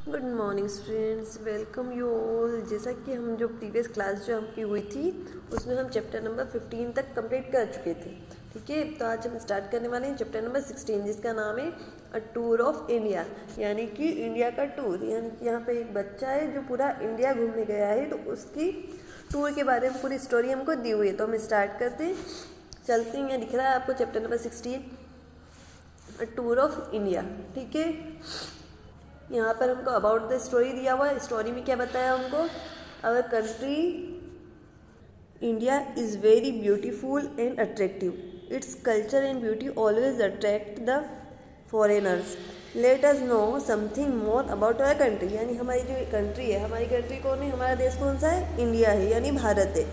Good morning students, welcome you all. जैसा कि हम जो प्रीवियस क्लास जो हमकी हुई थी उसमें हम चैप्टर नंबर 15 तक कंप्लीट कर चुके थे। ठीक है, तो आज हम स्टार्ट करने वाले हैं चैप्टर नंबर 16 जिसका नाम है अ टूर ऑफ इंडिया, यानी कि इंडिया का टूर। यानी कि यहाँ पे एक बच्चा है जो पूरा इंडिया घूमने गया है, तो उसकी टूर के बारे में पूरी स्टोरी हमको दी हुई है। तो हम स्टार्ट करते हैं, चलते हैं। दिख रहा है आपको chapter number 16 a tour of India. ठीक है, यहाँ पर हमको अबाउट द स्टोरी दिया हुआ है। स्टोरी में क्या बताया हमको? Our country India is very beautiful and attractive. Its culture and beauty always attract the foreigners. Let us know something more about our country. यानी हमारी जो कंट्री है, हमारी कंट्री कौन है? हमारा देश कौन सा है? इंडिया है, यानी भारत है।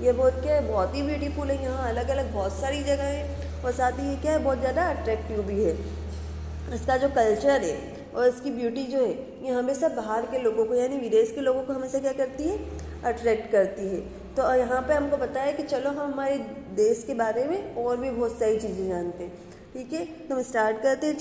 ये बहुत क्या है? बहुत ही ब्यूटीफुल है। यहाँ अलग अलग बहुत सारी जगह है और साथ ही ये क्या है? बहुत ज़्यादा अट्रैक्टिव भी है। इसका जो कल्चर है और इसकी ब्यूटी जो है ये हमेशा बाहर के लोगों को यानी विदेश के लोगों को हमेशा क्या करती है? अट्रैक्ट करती है। तो यहाँ पे हमको बताया कि चलो हम हमारे देश के बारे में और भी बहुत सारी चीज़ें जानते हैं। ठीक है, तो हम स्टार्ट करते हैं।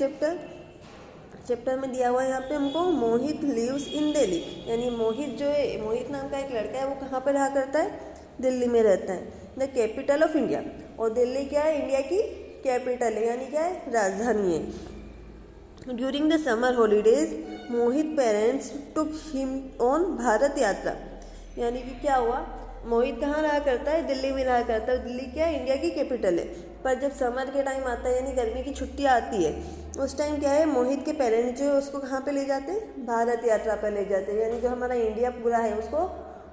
चैप्टर में दिया हुआ है यहाँ पे हमको मोहित लिव्स इन दिल्ली। यानी मोहित जो है, मोहित नाम का एक लड़का है, वो कहाँ पर रहा करता है? दिल्ली में रहता है, द कैपिटल ऑफ इंडिया। और दिल्ली क्या है? इंडिया की कैपिटल है, यानी क्या है? राजधानी है। During the summer holidays Mohit parents took him on Bharat यात्रा। यानी कि क्या हुआ? मोहित कहाँ रहा करता है? दिल्ली में रहा करता है। दिल्ली क्या है? इंडिया की कैपिटल है। पर जब समर के टाइम आता है यानी गर्मी की छुट्टियाँ आती है, उस टाइम क्या है? मोहित के पेरेंट्स जो है उसको कहाँ पे ले जाते हैं? भारत यात्रा पर ले जाते हैं। यानी जो हमारा इंडिया पूरा है उसको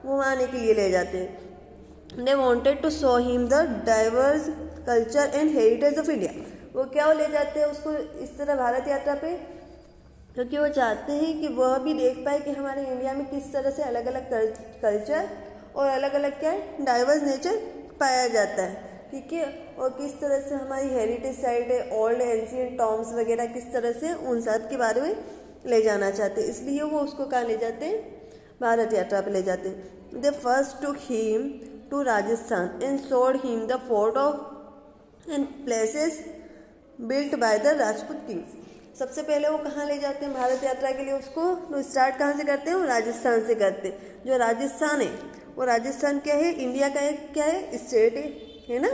घुमाने के लिए ले जाते हैं। They wanted to show him the diverse culture and heritage of India. वो क्या ले जाते हैं उसको इस तरह भारत यात्रा पे? क्योंकि वो चाहते हैं कि वह भी देख पाए कि हमारे इंडिया में किस तरह से अलग अलग कल्चर और अलग अलग क्या है? डाइवर्स नेचर पाया जाता है। ठीक है, और किस तरह से हमारी हेरिटेज साइट है, ओल्ड एंशिएंट टॉम्स वगैरह किस तरह से उन सब के बारे में ले जाना चाहते हैं। इसलिए वो उसको कहाँ ले जाते हैं? भारत यात्रा पर ले जाते हैं। They first took him to Rajasthan and showed him the fort of and places built by the Rajput kings. सबसे पहले वो कहाँ ले जाते हैं भारत यात्रा के लिए उसको? तो स्टार्ट कहाँ से करते हैं? वो राजस्थान से करते हैं। जो राजस्थान है वो राजस्थान क्या है? इंडिया का एक क्या है? स्टेट है ना।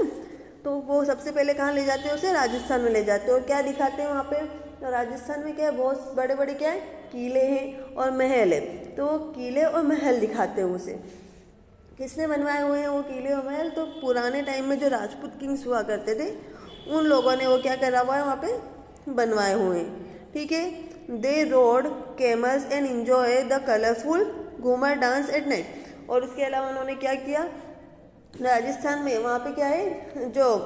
तो वो सबसे पहले कहाँ ले जाते हैं उसे? राजस्थान में ले जाते हैं। और क्या दिखाते हैं वहाँ पे? तो राजस्थान में क्या है? बहुत बड़े बड़े क्या है? किले हैं और महल है। तो किले और महल दिखाते हैं उसे। किसने बनवाए हुए हैं वो किले और महल? तो पुराने टाइम में जो राजपूत किंग्स हुआ करते थे उन लोगों ने वो क्या करा हुआ है? वहाँ पे बनवाए हुए हैं। ठीक है, they rode camels and enjoy the colourful ghoomar dance at night. और उसके अलावा उन्होंने क्या किया? राजस्थान में वहाँ पे क्या है? जो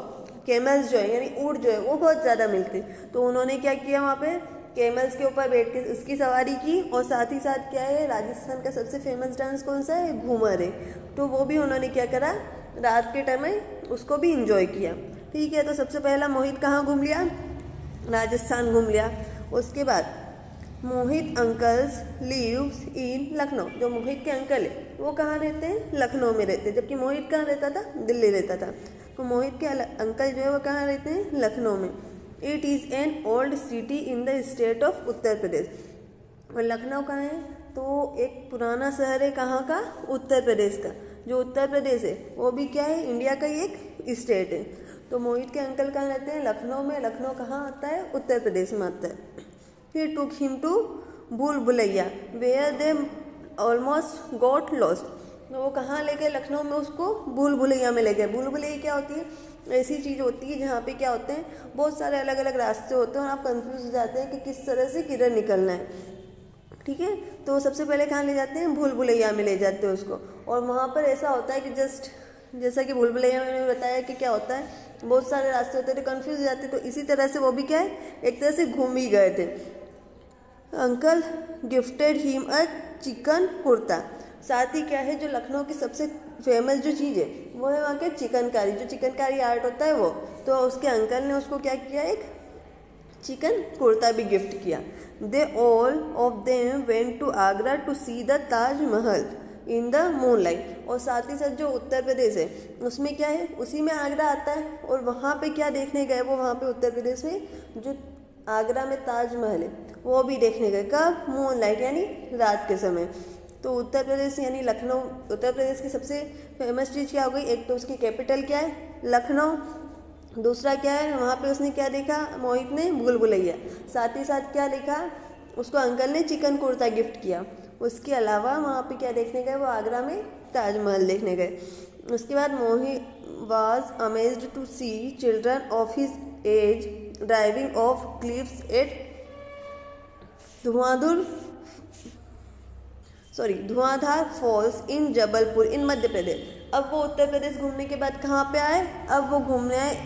कैमल्स जो है यानी ऊँट जो है वो बहुत ज़्यादा मिलते, तो उन्होंने क्या किया? वहाँ पे कैमल्स के ऊपर बैठ के उसकी सवारी की। और साथ ही साथ क्या है? राजस्थान का सबसे फेमस डांस कौन सा है? घूमर है। तो वो भी उन्होंने क्या करा? रात के टाइम में उसको भी इंजॉय किया। ठीक है, तो सबसे पहला मोहित कहाँ घूम लिया? राजस्थान घूम लिया। उसके बाद मोहित अंकल्स लिव्स इन लखनऊ। जो मोहित के अंकल है वो कहाँ रहते हैं? लखनऊ में रहते हैं। जबकि मोहित कहाँ रहता था? दिल्ली रहता था। तो मोहित के अंकल जो है वो कहाँ रहते हैं? लखनऊ में। It is an old city in the state of Uttar Pradesh. और लखनऊ कहाँ है? तो एक पुराना शहर है। कहाँ का? उत्तर प्रदेश का। जो उत्तर प्रदेश है वो भी क्या है? इंडिया का ही एक स्टेट है। तो मोहित के अंकल कहाँ रहते हैं? लखनऊ में। लखनऊ कहाँ आता है? उत्तर प्रदेश में आता है। फिर टुक him to Bhool Bhulaiya where they almost got lost. तो वो कहाँ ले गए? लखनऊ में उसको भूल भुलैया में ले गए। भूल भुलैया क्या होती है? ऐसी चीज़ होती है जहाँ पे क्या होते हैं? बहुत सारे अलग अलग रास्ते होते हैं और आप कंफ्यूज हो जाते हैं कि किस तरह से किधर निकलना है। ठीक है, तो सबसे पहले कहाँ ले जाते हैं? भूल भुलैया में ले जाते हैं उसको। और वहाँ पर ऐसा होता है कि जस्ट जैसा कि भूल भुलैया में मैंने बताया कि क्या होता है? बहुत सारे रास्ते होते थे, कंफ्यूज हो जाते। तो इसी तरह से वो भी क्या है? एक तरह से घूम ही गए थे। Uncle gifted him a chicken kurta. साथ ही क्या है? जो लखनऊ की सबसे फेमस जो चीज़ है वो है वहाँ के चिकनकारी। जो चिकनकारी आर्ट होता है वो, तो उसके अंकल ने उसको क्या किया? एक चिकन कुर्ता भी गिफ्ट किया। They all of them went to Agra to see the Taj Mahal in the moonlight. और साथ ही साथ जो उत्तर प्रदेश है उसमें क्या है? उसी में आगरा आता है। और वहाँ पे क्या देखने गए वो? वहाँ पे उत्तर प्रदेश में जो आगरा में ताजमहल है, वो भी देखने गए। कब? मूनलाइट यानी रात के समय। तो उत्तर प्रदेश यानी लखनऊ, उत्तर प्रदेश की सबसे फेमस चीज़ क्या हो गई? एक तो उसकी कैपिटल क्या है? लखनऊ। दूसरा क्या है वहाँ पे उसने क्या देखा मोहित ने? भूल भुलैया। साथ ही साथ क्या लिखा? उसको अंकल ने चिकन कुर्ता गिफ्ट किया। उसके अलावा वहाँ पे क्या देखने गए? वो आगरा में ताजमहल देखने गए। उसके बाद मोहित was amazed to see children of his age driving off cliffs at Dhuandhar falls in Jabalpur इन मध्य प्रदेश। अब वो उत्तर प्रदेश घूमने के बाद कहाँ पे आए? अब वो घूमने आए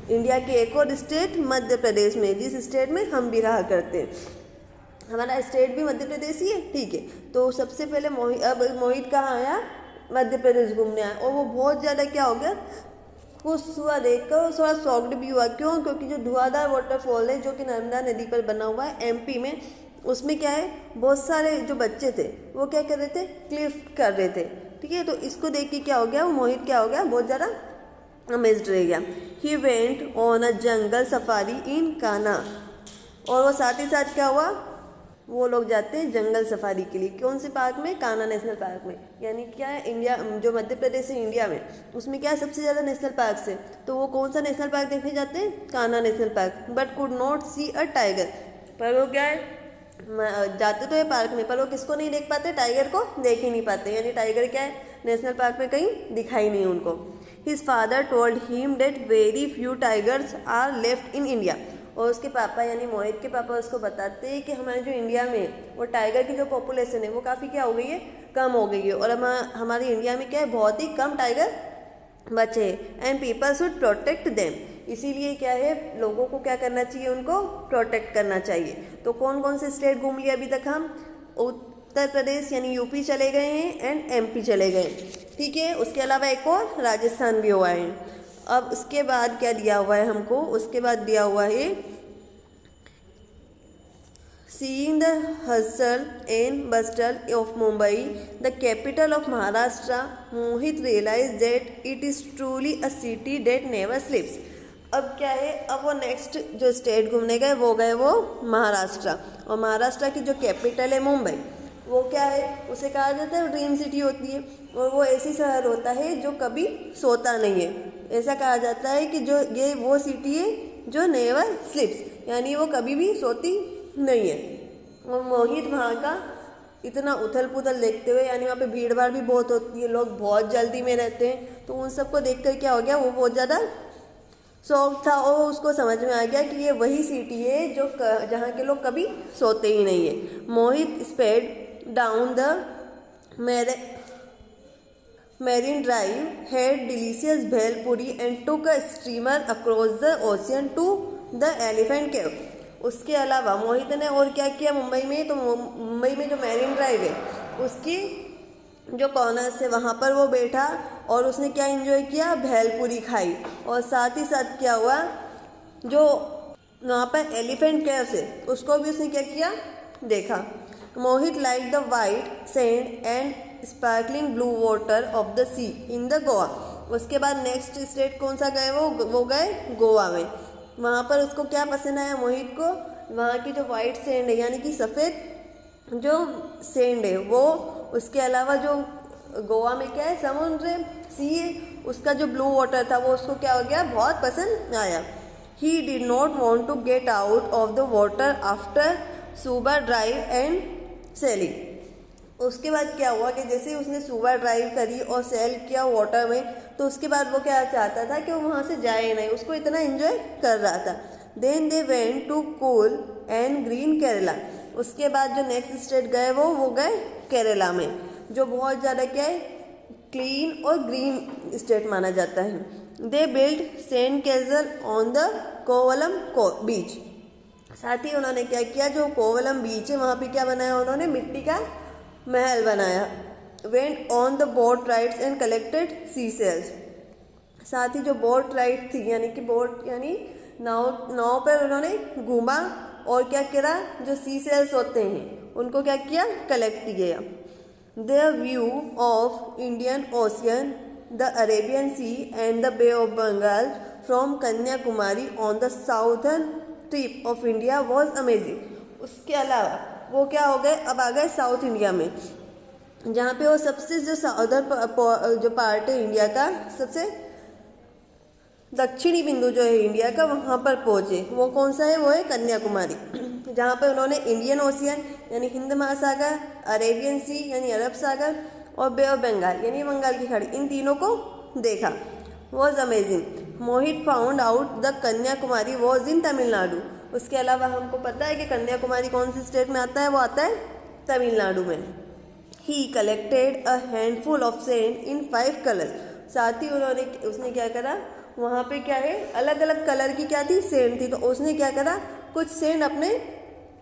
इंडिया के एक और स्टेट मध्य प्रदेश में, जिस स्टेट में हम भी रहा करते हैं। हमारा स्टेट भी मध्य प्रदेश ही है, ठीक है। तो सबसे पहले मोहित कहाँ आया? मध्य प्रदेश घूमने आया। और वो बहुत ज़्यादा क्या हो गया? खुश हुआ देखकर, थोड़ा शॉक्ड भी हुआ। क्यों? क्योंकि जो धुआंधार वाटरफॉल है जो कि नर्मदा नदी पर बना हुआ है एमपी में, उसमें क्या है बहुत सारे जो बच्चे थे वो क्या कर रहे थे? क्लिफ कर रहे थे, ठीक है। तो इसको देख के क्या हो गया? वो मोहित क्या हो गया? बहुत ज़्यादा अमेज्ड रह गया। He went on a jungle safari in Kanha. और वो साथ ही साथ क्या हुआ? वो लोग जाते हैं जंगल सफारी के लिए। कौन से पार्क में? कान्हा नेशनल पार्क में। यानी क्या है इंडिया, जो मध्य प्रदेश है इंडिया में, उसमें क्या है सबसे ज़्यादा नेशनल पार्क है। तो वो कौन सा नेशनल पार्क देखने जाते हैं? Kanha national park. But could not see a tiger. पर वो क्या है जाते तो है पार्क में, पर वो किसको नहीं देख पाते? टाइगर को देख ही नहीं पाते। यानी टाइगर क्या है नेशनल पार्क में कहीं दिखाई नहीं उनको। His father told him that very few tigers are left in India. और उसके पापा यानी मोहित के पापा उसको बताते हैं कि हमारे जो इंडिया में वो टाइगर की जो पॉपुलेशन है वो काफ़ी क्या हो गई है? कम हो गई है। और हमारे इंडिया में क्या है बहुत ही कम टाइगर बचे हैं। And people should protect them. इसीलिए क्या है लोगों को क्या करना चाहिए? उनको प्रोटेक्ट करना चाहिए। तो कौन कौन से स्टेट घूम लिए अभी तक हम? उत्तर प्रदेश यानी यूपी चले गए हैं एंड एमपी चले गए, ठीक है। उसके अलावा एक और राजस्थान भी हुआ है। अब उसके बाद क्या दिया हुआ है हमको? उसके बाद दिया हुआ है Seeing the hustle and bustle of Mumbai, the capital of Maharashtra, Mohit realized that it is truly a city that never sleeps. अब क्या है? अब वो नेक्स्ट जो स्टेट घूमने गए वो महाराष्ट्र। और महाराष्ट्र की जो कैपिटल है मुंबई, वो क्या है? उसे कहा जाता है ड्रीम सिटी होती है। और वो ऐसी शहर होता है जो कभी सोता नहीं है। ऐसा कहा जाता है कि जो ये वो सिटी है जो नेवर स्लिप्स, यानी वो कभी भी सोती नहीं है। और मोहित वहाँ का इतना उथल पुथल देखते हुए, यानी वहाँ पे भीड़ भाड़ भी बहुत होती है, लोग बहुत जल्दी में रहते हैं, तो उन सबको देखकर क्या हो गया? वो बहुत ज़्यादा शौक था और उसको समझ में आ गया कि ये वही सिटी है जो जहाँ के लोग कभी सोते ही नहीं है। Mohit sped down the Marine Drive, had delicious bhel puri and took a steamer across the ocean to the Elephant Cave. उसके अलावा मोहित ने और क्या किया मुंबई में? तो मुंबई में जो मैरिन ड्राइव है उसकी जो कॉर्नर्स है वहाँ पर वो बैठा और उसने क्या एंजॉय किया? भेलपुरी खाई। और साथ ही साथ क्या हुआ? जो वहाँ पर एलिफेंट केव्स है उसको भी उसने क्या किया? देखा। Mohit like the white sand and sparkling blue water of the sea in the Goa. उसके बाद नेक्स्ट स्टेट कौन सा गए? वो गए गोवा में। वहाँ पर उसको क्या पसंद आया मोहित को? वहाँ की जो वाइट सैंड है यानी कि सफ़ेद जो सैंड है वो, उसके अलावा जो गोवा में क्या है समुद्र सी है, उसका जो ब्लू वाटर था वो उसको क्या हो गया? बहुत पसंद आया। He did not want to get out of the water after scuba drive and sailing. उसके बाद क्या हुआ कि जैसे उसने स्कूबा ड्राइव करी और सेल किया वाटर में, तो उसके बाद वो क्या चाहता था कि वो वहाँ से जाए नहीं, उसको इतना एंजॉय कर रहा था। Then they went to cool and green Kerala. उसके बाद जो नेक्स्ट स्टेट गए वो गए केरला में, जो बहुत ज़्यादा क्या है क्लीन और ग्रीन स्टेट माना जाता है। They build sand castle on the Kovalam beach. साथ ही उन्होंने क्या किया? जो कोवलम बीच है वहाँ पे क्या बनाया उन्होंने? मिट्टी का महल बनाया। Went on the boat rides and collected sea shells. साथ ही जो बोट राइड थी यानी कि बोट यानी नाव पर उन्होंने घूमा और क्या करा? जो सी सेल्स होते हैं उनको क्या किया? कलेक्ट किया। The view of Indian ocean, the Arabian sea and the bay of Bengal from Kanyakumari on the southern trip of India was amazing. उसके अलावा वो क्या हो गए, अब आ गए साउथ इंडिया में, जहाँ पे वो सबसे जो साउदर्न जो पार्ट है इंडिया का, सबसे दक्षिणी बिंदु जो है इंडिया का, वहाँ पर पहुँचे। वो कौन सा है, वो है कन्याकुमारी, जहाँ पे उन्होंने इंडियन ओशियन यानी हिंद महासागर, अरेबियन सी यानी अरब सागर और बे ऑफ बंगाल यानी बंगाल की खाड़ी, इन तीनों को देखा। Was amazing. Mohit found out the Kanyakumari was in Tamil Nadu. उसके अलावा हमको पता है कि कन्याकुमारी कौन सी स्टेट में आता है, वो आता है तमिलनाडु में। ही collected a handful of sand in 5 colours. साथ ही उसने क्या करा, वहाँ पे क्या है, अलग अलग कलर की क्या थी, सैंड थी, तो उसने क्या करा, कुछ सैंड अपने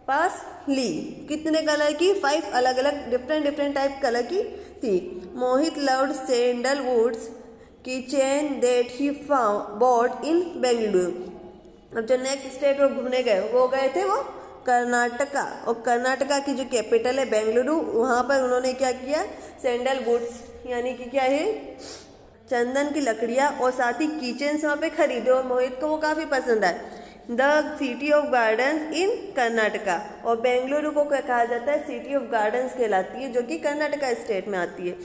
पास ली। कितने कलर की, 5 अलग अलग डिफरेंट टाइप कलर की थी। मोहित लव्ड सैंडलवुड्स की chain that he bought in Bengaluru. अब जो नेक्स्ट स्टेट वो घूमने गए, वो गए थे वो कर्नाटका, और कर्नाटका की जो कैपिटल है बेंगलुरु, वहाँ पर उन्होंने क्या किया, सैंडलवुड्स यानी कि क्या है, चंदन की लकड़ियाँ और साथ ही कीचेन्स वहाँ पे खरीदे, और मोहित को वो काफ़ी पसंद आए। द सिटी ऑफ गार्डन्स इन कर्नाटका, और बेंगलुरु को कहा जाता है सिटी ऑफ गार्डन्स कहलाती है, जो कि कर्नाटका स्टेट में आती है।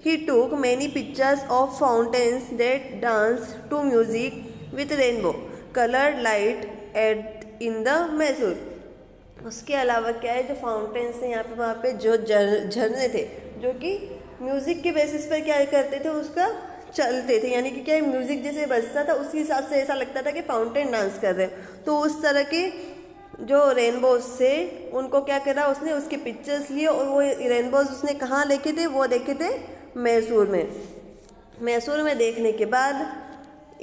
He took many pictures of fountains that dance to music with rainbow coloured light at in the Mysore. उसके अलावा क्या है, जो फाउंटेन्स थे यहाँ पे, वहाँ पे जो झरने थे जो कि म्यूजिक के बेसिस पर क्या करते थे, उसका चलते थे, यानी कि क्या म्यूजिक जैसे बजता था उसी हिसाब से ऐसा लगता था कि फाउंटेन डांस कर रहे हैं। तो उस तरह के जो रेनबोज से उनको क्या करा, उसने उसके पिक्चर्स लिए, और वो रेनबोज उसने कहाँ देखे थे, वो देखे थे मैसूर में। मैसूर में देखने के बाद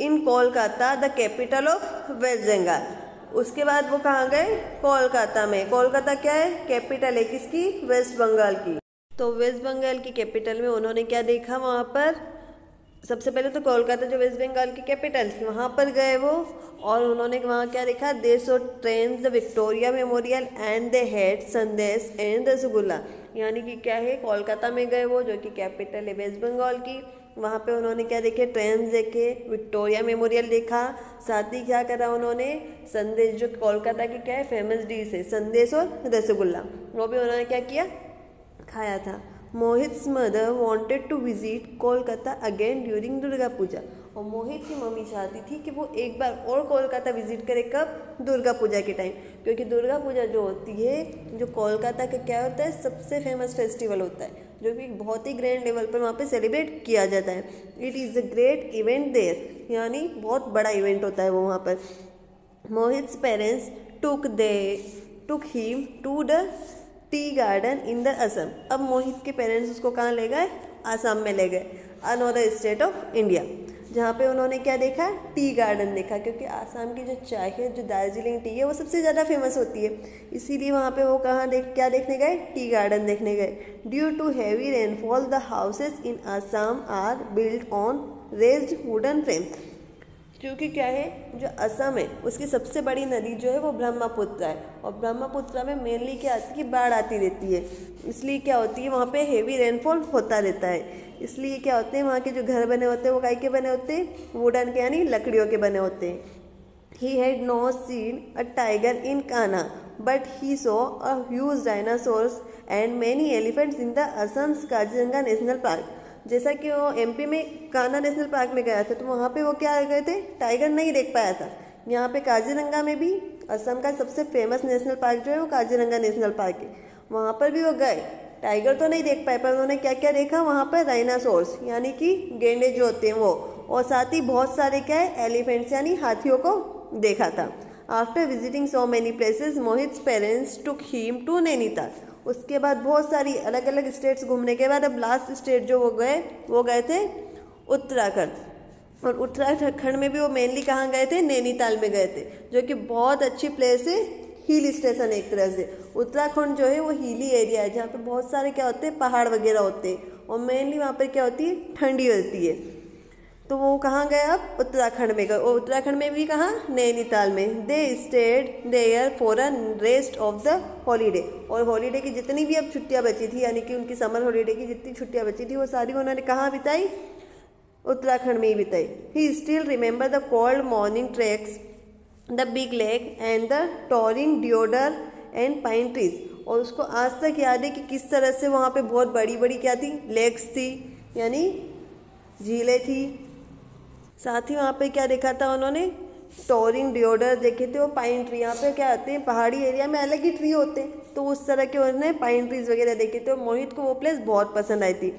in Kolkata the capital of West Bengal. उसके बाद वो कहाँ गए, कोलकाता में। कोलकाता क्या है, कैपिटल है किसकी, वेस्ट बंगाल की। तो वेस्ट बंगाल की कैपिटल में उन्होंने क्या देखा, वहाँ पर सबसे पहले तो कोलकाता जो वेस्ट बंगाल की कैपिटल थी, वहाँ पर गए वो, और उन्होंने वहाँ क्या देखा, they saw trains the Victoria Memorial and they had sandesh and rasgulla. यानी कि क्या है, कोलकाता में गए वो, जो कि कैपिटल है वेस्ट बंगाल की। वहाँ पे उन्होंने क्या देखे, ट्रेन देखे, विक्टोरिया मेमोरियल देखा, साथ ही क्या करा उन्होंने, संदेश जो कोलकाता की क्या है फेमस डिश है, संदेश और रसगुल्ला, वो भी उन्होंने क्या किया, खाया था। Mohit's mother wanted to visit Kolkata again during Durga Puja. और मोहित की मम्मी चाहती थी कि वो एक बार और कोलकाता विजिट करे, कब, दुर्गा पूजा के टाइम, क्योंकि दुर्गा पूजा जो होती है, जो कोलकाता का क्या होता है, सबसे फेमस फेस्टिवल होता है, जो कि बहुत ही ग्रैंड लेवल पर वहाँ पे सेलिब्रेट किया जाता है। It is a great event there, यानी बहुत बड़ा इवेंट होता है वो वहाँ पर। Mohit's parents took him to the tea garden in the Assam. अब मोहित के पेरेंट्स उसको कहाँ ले गए, आसाम में ले गए, अनदर स्टेट ऑफ इंडिया, जहाँ पे उन्होंने क्या देखा, टी गार्डन देखा, क्योंकि आसाम की जो चाय है, जो दार्जिलिंग टी है, वो सबसे ज़्यादा फेमस होती है, इसीलिए वहाँ पे वो कहाँ क्या देखने गए, टी गार्डन देखने गए। Due to heavy rainfall the houses in Assam are built on raised wooden frame. क्योंकि क्या है, जो असम है उसकी सबसे बड़ी नदी जो है वो ब्रह्मपुत्र है, और ब्रह्मपुत्र में मेनली क्या आती है, बाढ़ आती रहती है, इसलिए क्या होती है वहाँ पे हेवी रेनफॉल होता रहता है। इसलिए क्या होते हैं, वहाँ के जो घर बने होते हैं वो काय के बने होते हैं, वुडन के यानी लकड़ियों के बने होते हैं। He had no seen a tiger in Kanha but he saw a huge dinosaurs and many elephants in the Assam's Kaziranga national park. जैसा कि वो एमपी में कान्हा नेशनल पार्क में गया था, तो वहाँ पे वो क्या गए थे, टाइगर नहीं देख पाया था। यहाँ पे काजीरंगा में भी, असम का सबसे फेमस नेशनल पार्क जो है वो काजीरंगा नेशनल पार्क है, वहाँ पर भी वो गए, टाइगर तो नहीं देख पाए, पर उन्होंने क्या क्या देखा वहाँ पर, डायनासोर्स यानी कि गेंडे जो होते हैं वो, और साथ ही बहुत सारे क्या है, एलिफेंट्स यानी हाथियों को देखा था। After visiting so many places Mohit's parents took him to Nainital. उसके बाद बहुत सारी अलग अलग स्टेट्स घूमने के बाद अब लास्ट स्टेट जो वो गए थे उत्तराखंड। और उत्तराखंड में भी वो मेनली कहाँ गए थे, नैनीताल में गए थे, जो कि बहुत अच्छी प्लेस है, हिल स्टेशन एक तरह से। उत्तराखंड जो है वो हिली एरिया है, जहाँ पे बहुत सारे क्या होते हैं, पहाड़ वगैरह होते हैं, और मेनली वहाँ पर क्या होती है, ठंडी होती है। तो वो कहाँ गए, अब उत्तराखंड में गए, और उत्तराखंड में भी कहाँ, नैनीताल में। They stayed there for a rest of the holiday. Holiday हॉलीडे की जितनी भी अब छुट्टियाँ बची थी, यानी कि उनकी समर हॉलीडे की जितनी छुट्टियाँ बची थी, वो सारी उन्होंने कहाँ बिताई, उत्तराखंड में ही बिताई। He still remember the cold morning treks the big lake and the towering deodar and pine trees. और उसको आज तक याद है कि किस तरह से वहाँ पे बहुत बड़ी बड़ी क्या थी, लेक्स थी, यानी झीलें थी। साथ ही वहाँ पे क्या देखा था उन्होंने, टॉरिंग डिओडर देखे थे, और पाइन ट्री। यहाँ पे क्या आते हैं, पहाड़ी एरिया में अलग ही ट्री होते हैं, तो उस तरह के उन्होंने पाइन ट्रीज वगैरह देखे थे। और मोहित को वो प्लेस बहुत पसंद आई थी।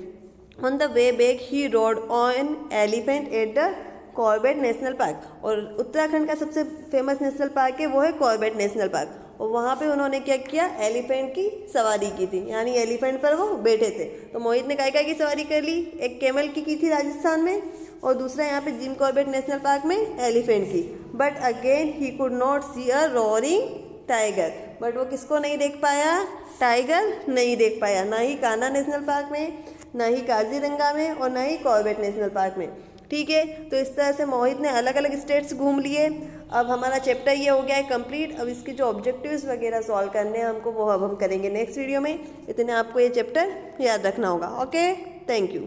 On the way back he road on elephant at the Corbett national park. और उत्तराखंड का सबसे फेमस नेशनल पार्क है वो है कॉर्बेट नेशनल पार्क। और वहाँ पे उन्होंने क्या किया, एलिफेंट की सवारी की थी, यानी एलिफेंट पर वो बैठे थे। तो मोहित ने काय की सवारी कर ली, एक कैमल की थी राजस्थान में, और दूसरा यहाँ पे जिम कॉर्बेट नेशनल पार्क में एलिफेंट की। But again he could not see a roaring tiger. But वो किसको नहीं देख पाया, टाइगर नहीं देख पाया, ना ही कान्हा नेशनल पार्क में, ना ही काजीरंगा में, और ना ही कॉर्बेट नेशनल पार्क में। ठीक है, तो इस तरह से मोहित ने अलग अलग स्टेट्स घूम लिए। अब हमारा चैप्टर ये हो गया है कंप्लीट। अब इसके जो ऑब्जेक्टिव्स वगैरह सॉल्व करने हैं हमको, वो अब हम करेंगे नेक्स्ट वीडियो में। इतने आपको ये चैप्टर याद रखना होगा। Okay, thank you.